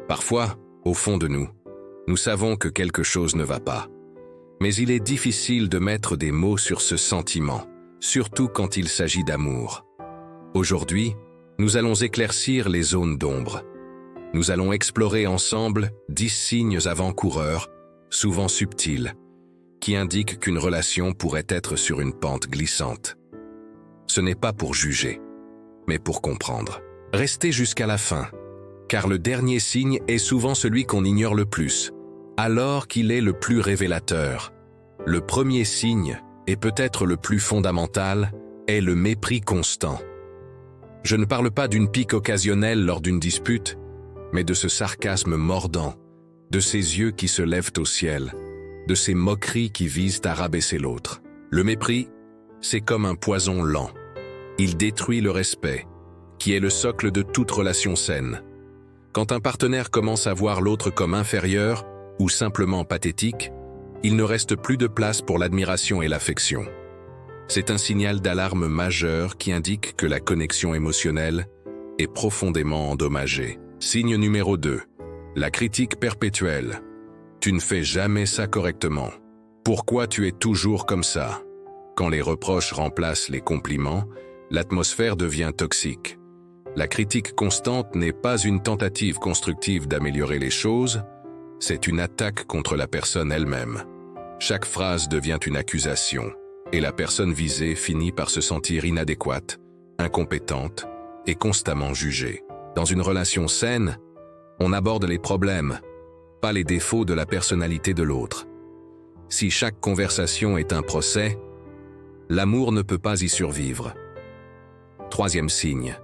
Parfois, au fond de nous, nous savons que quelque chose ne va pas. Mais il est difficile de mettre des mots sur ce sentiment, surtout quand il s'agit d'amour. Aujourd'hui, nous allons éclaircir les zones d'ombre. Nous allons explorer ensemble 10 signes avant-coureurs, souvent subtils, qui indiquent qu'une relation pourrait être sur une pente glissante. Ce n'est pas pour juger, mais pour comprendre. Restez jusqu'à la fin, car le dernier signe est souvent celui qu'on ignore le plus, alors qu'il est le plus révélateur. Le premier signe, et peut-être le plus fondamental, est le mépris constant. Je ne parle pas d'une pique occasionnelle lors d'une dispute, mais de ce sarcasme mordant, de ces yeux qui se lèvent au ciel, de ces moqueries qui visent à rabaisser l'autre. Le mépris, c'est comme un poison lent. Il détruit le respect, qui est le socle de toute relation saine. Quand un partenaire commence à voir l'autre comme inférieur ou simplement pathétique, il ne reste plus de place pour l'admiration et l'affection. C'est un signal d'alarme majeur qui indique que la connexion émotionnelle est profondément endommagée. Signe numéro 2. La critique perpétuelle. Tu ne fais jamais ça correctement. Pourquoi tu es toujours comme ça? Quand les reproches remplacent les compliments, l'atmosphère devient toxique. La critique constante n'est pas une tentative constructive d'améliorer les choses, c'est une attaque contre la personne elle-même. Chaque phrase devient une accusation, et la personne visée finit par se sentir inadéquate, incompétente et constamment jugée. Dans une relation saine, on aborde les problèmes, pas les défauts de la personnalité de l'autre. Si chaque conversation est un procès, l'amour ne peut pas y survivre. Troisième signe.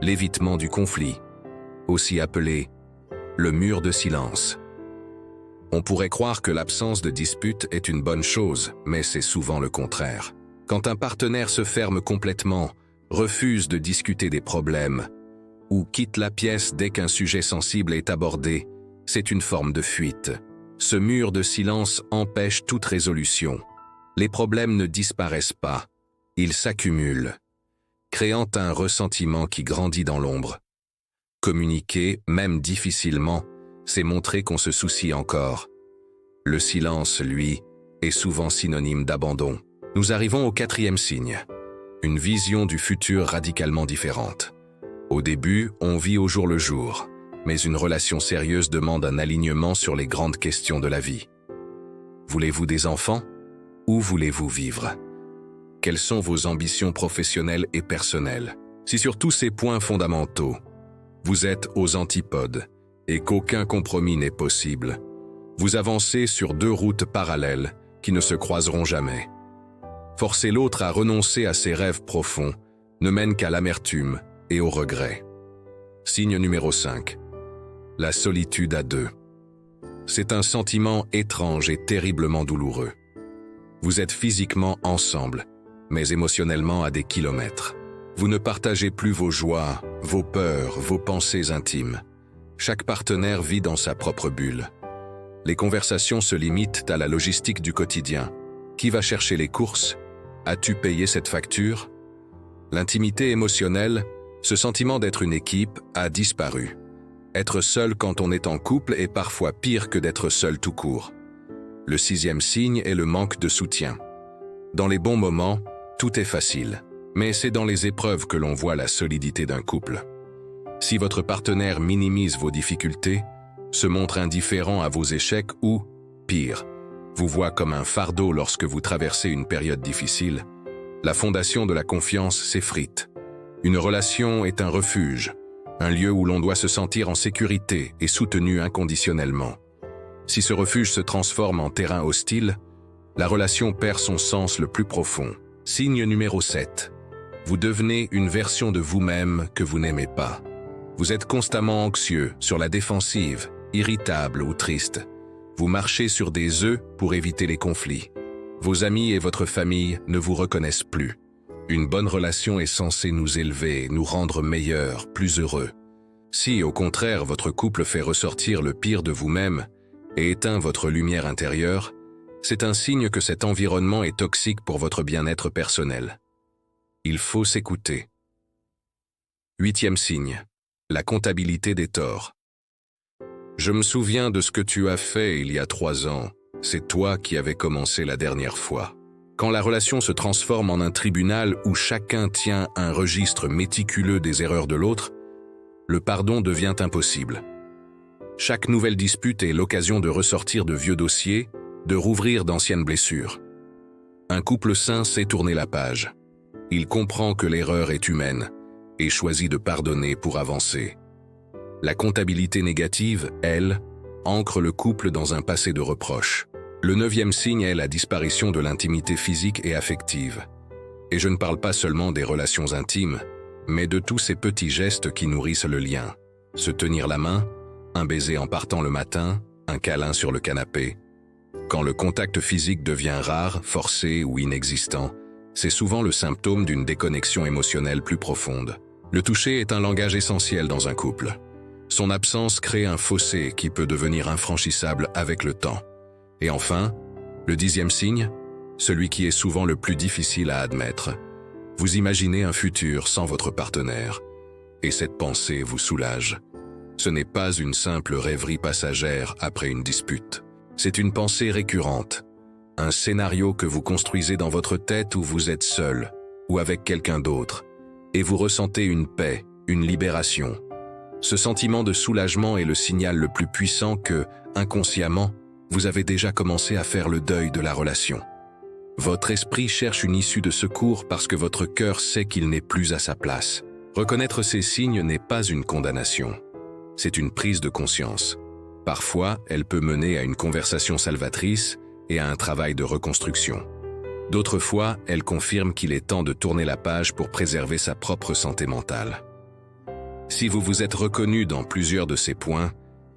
L'évitement du conflit, aussi appelé le mur de silence. On pourrait croire que l'absence de dispute est une bonne chose, mais c'est souvent le contraire. Quand un partenaire se ferme complètement, refuse de discuter des problèmes, ou quitte la pièce dès qu'un sujet sensible est abordé, c'est une forme de fuite. Ce mur de silence empêche toute résolution. Les problèmes ne disparaissent pas, ils s'accumulent, créant un ressentiment qui grandit dans l'ombre. Communiquer, même difficilement, c'est montrer qu'on se soucie encore. Le silence, lui, est souvent synonyme d'abandon. Nous arrivons au quatrième signe. Une vision du futur radicalement différente. Au début, on vit au jour le jour, mais une relation sérieuse demande un alignement sur les grandes questions de la vie. Voulez-vous des enfants? Où voulez-vous vivre? Quelles sont vos ambitions professionnelles et personnelles? Si sur tous ces points fondamentaux, vous êtes aux antipodes et qu'aucun compromis n'est possible, vous avancez sur 2 routes parallèles qui ne se croiseront jamais. Forcer l'autre à renoncer à ses rêves profonds ne mène qu'à l'amertume et au regret. Signe numéro 5. La solitude à 2. C'est un sentiment étrange et terriblement douloureux. Vous êtes physiquement ensemble, mais émotionnellement à des kilomètres. Vous ne partagez plus vos joies, vos peurs, vos pensées intimes. Chaque partenaire vit dans sa propre bulle. Les conversations se limitent à la logistique du quotidien. Qui va chercher les courses? As-tu payé cette facture? L'intimité émotionnelle, ce sentiment d'être une équipe, a disparu. Être seul quand on est en couple est parfois pire que d'être seul tout court. Le 6e signe est le manque de soutien. Dans les bons moments, tout est facile. Mais c'est dans les épreuves que l'on voit la solidité d'un couple. Si votre partenaire minimise vos difficultés, se montre indifférent à vos échecs ou, pire, vous voit comme un fardeau lorsque vous traversez une période difficile, la fondation de la confiance s'effrite. Une relation est un refuge, un lieu où l'on doit se sentir en sécurité et soutenu inconditionnellement. Si ce refuge se transforme en terrain hostile, la relation perd son sens le plus profond. Signe numéro 7. Vous devenez une version de vous-même que vous n'aimez pas. Vous êtes constamment anxieux, sur la défensive, irritable ou triste. Vous marchez sur des œufs pour éviter les conflits. Vos amis et votre famille ne vous reconnaissent plus. Une bonne relation est censée nous élever, nous rendre meilleurs, plus heureux. Si, au contraire, votre couple fait ressortir le pire de vous-même et éteint votre lumière intérieure, c'est un signe que cet environnement est toxique pour votre bien-être personnel. Il faut s'écouter. 8e signe. La comptabilité des torts. Je me souviens de ce que tu as fait il y a 3 ans. C'est toi qui avais commencé la dernière fois. Quand la relation se transforme en un tribunal où chacun tient un registre méticuleux des erreurs de l'autre, le pardon devient impossible. Chaque nouvelle dispute est l'occasion de ressortir de vieux dossiers, de rouvrir d'anciennes blessures. Un couple sain sait tourner la page. Il comprend que l'erreur est humaine et choisit de pardonner pour avancer. La comptabilité négative, elle, ancre le couple dans un passé de reproches. Le 9e signe est la disparition de l'intimité physique et affective. Et je ne parle pas seulement des relations intimes, mais de tous ces petits gestes qui nourrissent le lien. Se tenir la main, un baiser en partant le matin, un câlin sur le canapé. Quand le contact physique devient rare, forcé ou inexistant, c'est souvent le symptôme d'une déconnexion émotionnelle plus profonde. Le toucher est un langage essentiel dans un couple. Son absence crée un fossé qui peut devenir infranchissable avec le temps. Et enfin, le 10e signe, celui qui est souvent le plus difficile à admettre. Vous imaginez un futur sans votre partenaire, et cette pensée vous soulage. Ce n'est pas une simple rêverie passagère après une dispute. C'est une pensée récurrente, un scénario que vous construisez dans votre tête où vous êtes seul ou avec quelqu'un d'autre, et vous ressentez une paix, une libération. Ce sentiment de soulagement est le signal le plus puissant que, inconsciemment, vous avez déjà commencé à faire le deuil de la relation. Votre esprit cherche une issue de secours parce que votre cœur sait qu'il n'est plus à sa place. Reconnaître ces signes n'est pas une condamnation. C'est une prise de conscience. Parfois, elle peut mener à une conversation salvatrice et à un travail de reconstruction. D'autres fois, elle confirme qu'il est temps de tourner la page pour préserver sa propre santé mentale. Si vous vous êtes reconnu dans plusieurs de ces points,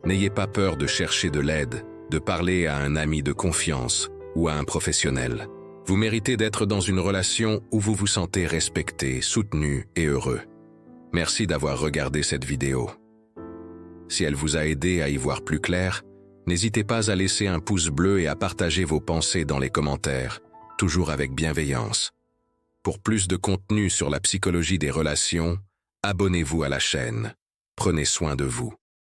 n'ayez pas peur de chercher de l'aide, de parler à un ami de confiance ou à un professionnel. Vous méritez d'être dans une relation où vous vous sentez respecté, soutenu et heureux. Merci d'avoir regardé cette vidéo. Si elle vous a aidé à y voir plus clair, n'hésitez pas à laisser un pouce bleu et à partager vos pensées dans les commentaires, toujours avec bienveillance. Pour plus de contenu sur la psychologie des relations, abonnez-vous à la chaîne. Prenez soin de vous.